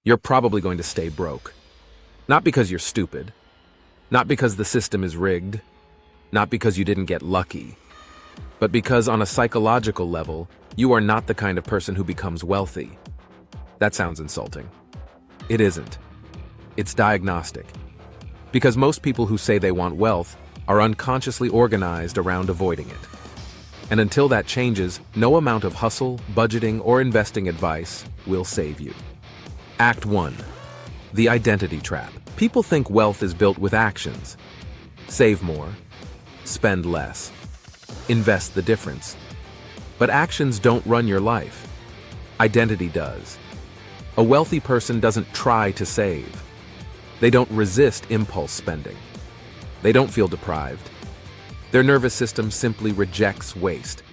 you're probably going to stay broke. Not because you're stupid, not because the system is rigged, not because you didn't get lucky, but because on a psychological level, you are not the kind of person who becomes wealthy. That sounds insulting. It isn't. It's diagnostic. Because most people who say they want wealth are unconsciously organized around avoiding it. And until that changes, no amount of hustle, budgeting, or investing advice will save you. Act 1. The identity trap. People think wealth is built with actions. Save more, spend less, invest the difference. But actions don't run your life. Identity does. A wealthy person doesn't try to save. They don't resist impulse spending. They don't feel deprived. Their nervous system simply rejects waste,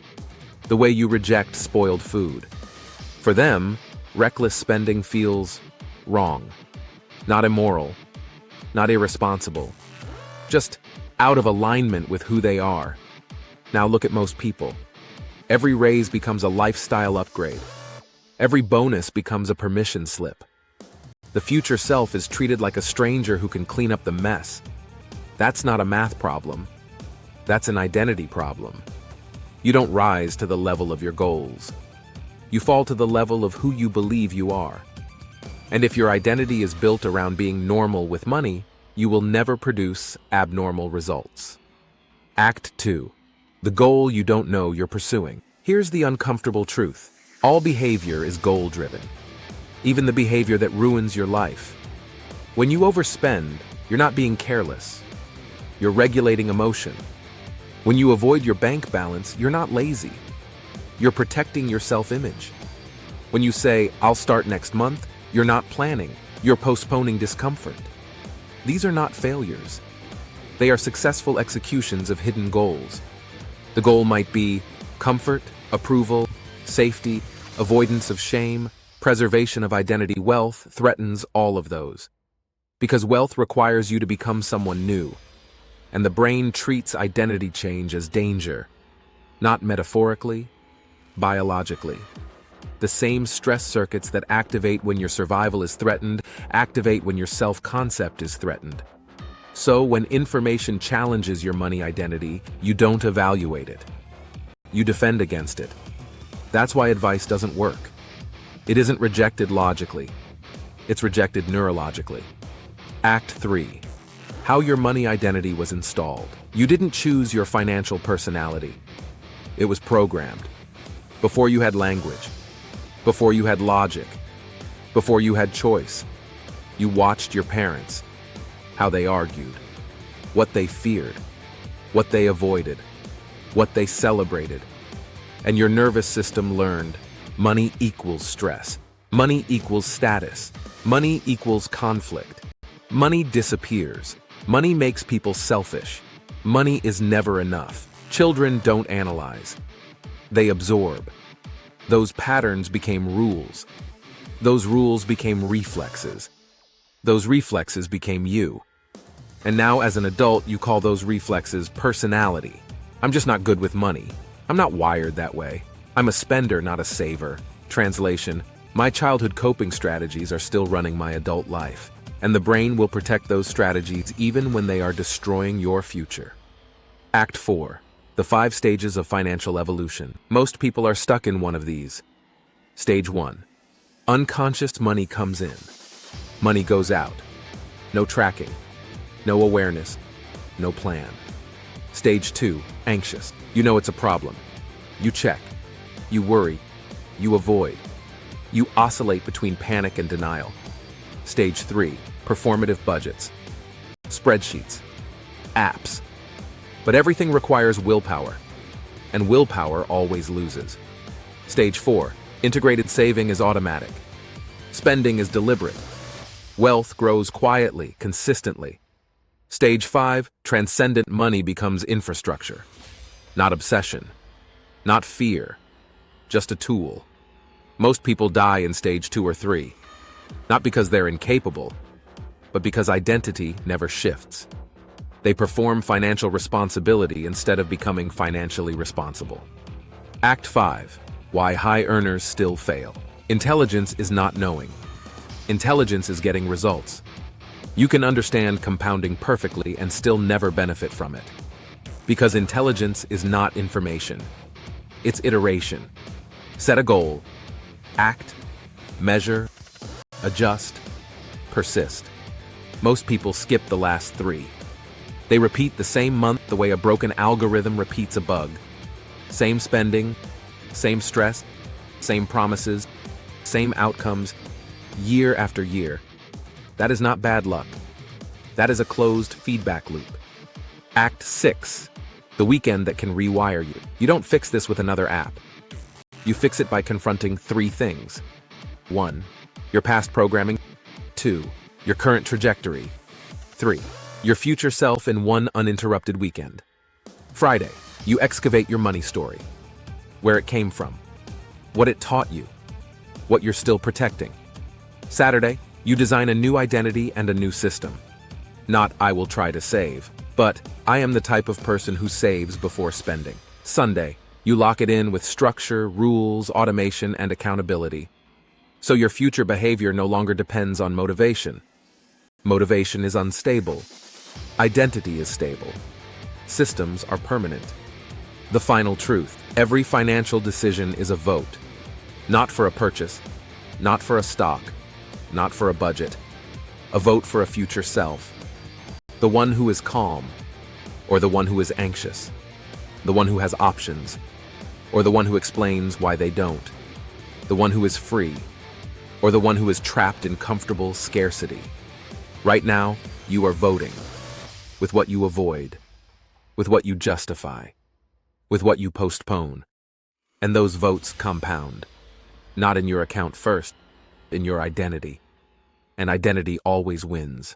the way you reject spoiled food. For them, reckless spending feels wrong, not immoral, not irresponsible, just out of alignment with who they are. Now look at most people. Every raise becomes a lifestyle upgrade. Every bonus becomes a permission slip. The future self is treated like a stranger who can clean up the mess. That's not a math problem. That's an identity problem. You don't rise to the level of your goals. You fall to the level of who you believe you are. And if your identity is built around being normal with money, you will never produce abnormal results. Act 2. The goal you don't know you're pursuing. Here's the uncomfortable truth. All behavior is goal-driven. Even the behavior that ruins your life. When you overspend, you're not being careless. You're regulating emotion. When you avoid your bank balance, you're not lazy. You're protecting your self-image. When you say, "I'll start next month," you're not planning. You're postponing discomfort. These are not failures. They are successful executions of hidden goals. The goal might be comfort, approval, safety, avoidance of shame, preservation of identity. Wealth threatens all of those. Because wealth requires you to become someone new. And the brain treats identity change as danger. Not metaphorically, biologically. The same stress circuits that activate when your survival is threatened activate when your self-concept is threatened. So when information challenges your money identity, you don't evaluate it. You defend against it. That's why advice doesn't work. It isn't rejected logically. It's rejected neurologically. Act 3. How your money identity was installed. You didn't choose your financial personality. It was programmed. Before you had language. Before you had logic. Before you had choice. You watched your parents. How they argued. What they feared. What they avoided. What they celebrated. And your nervous system learned money equals stress. Money equals status. Money equals conflict. Money disappears. Money makes people selfish. Money is never enough. Children don't analyze. They absorb. Those patterns became rules. Those rules became reflexes. Those reflexes became you. And now as an adult, you call those reflexes personality. I'm just not good with money. I'm not wired that way. I'm a spender, not a saver. Translation: my childhood coping strategies are still running my adult life. And the brain will protect those strategies even when they are destroying your future. Act 4. The 5 stages of financial evolution. Most people are stuck in one of these. Stage 1. Unconscious money comes in. Money goes out. No tracking. No awareness. No plan. Stage 2. Anxious. You know it's a problem. You check. You worry. You avoid. You oscillate between panic and denial. Stage 3. Performative budgets. Spreadsheets. Apps. But everything requires willpower. And willpower always loses. Stage 4. Integrated saving is automatic. Spending is deliberate. Wealth grows quietly, consistently. Stage 5. Transcendent money becomes infrastructure. Not obsession. Not fear. Just a tool. Most people die in stage 2 or 3. Not because they're incapable, but because identity never shifts. They perform financial responsibility instead of becoming financially responsible. Act 5. Why high earners still fail. Intelligence is not knowing. Intelligence is getting results. You can understand compounding perfectly and still never benefit from it. Because intelligence is not information. It's iteration. Set a goal. Act, measure, adjust, persist. Most people skip the last three. They repeat the same month the way a broken algorithm repeats a bug. Same spending, same stress, same promises, same outcomes, year after year. That is not bad luck. That is a closed feedback loop. Act 6, the weekend that can rewire you. You don't fix this with another app. You fix it by confronting 3 things. 1, your past programming. 2, your current trajectory. 3, your future self in one uninterrupted weekend. Friday, you excavate your money story. Where it came from. What it taught you. What you're still protecting. Saturday, you design a new identity and a new system. Not I will try to save, but I am the type of person who saves before spending. Sunday, you lock it in with structure, rules, automation, and accountability. So your future behavior no longer depends on motivation. Motivation is unstable. Identity is stable. Systems are permanent. The final truth: every financial decision is a vote. Not for a purchase, not for a stock, not for a budget. A vote for a future self. The one who is calm, or the one who is anxious. The one who has options, or the one who explains why they don't. The one who is free, or the one who is trapped in comfortable scarcity. Right now, you are voting. With what you avoid. With what you justify. With what you postpone. And those votes compound. Not in your account first, in your identity. And identity always wins.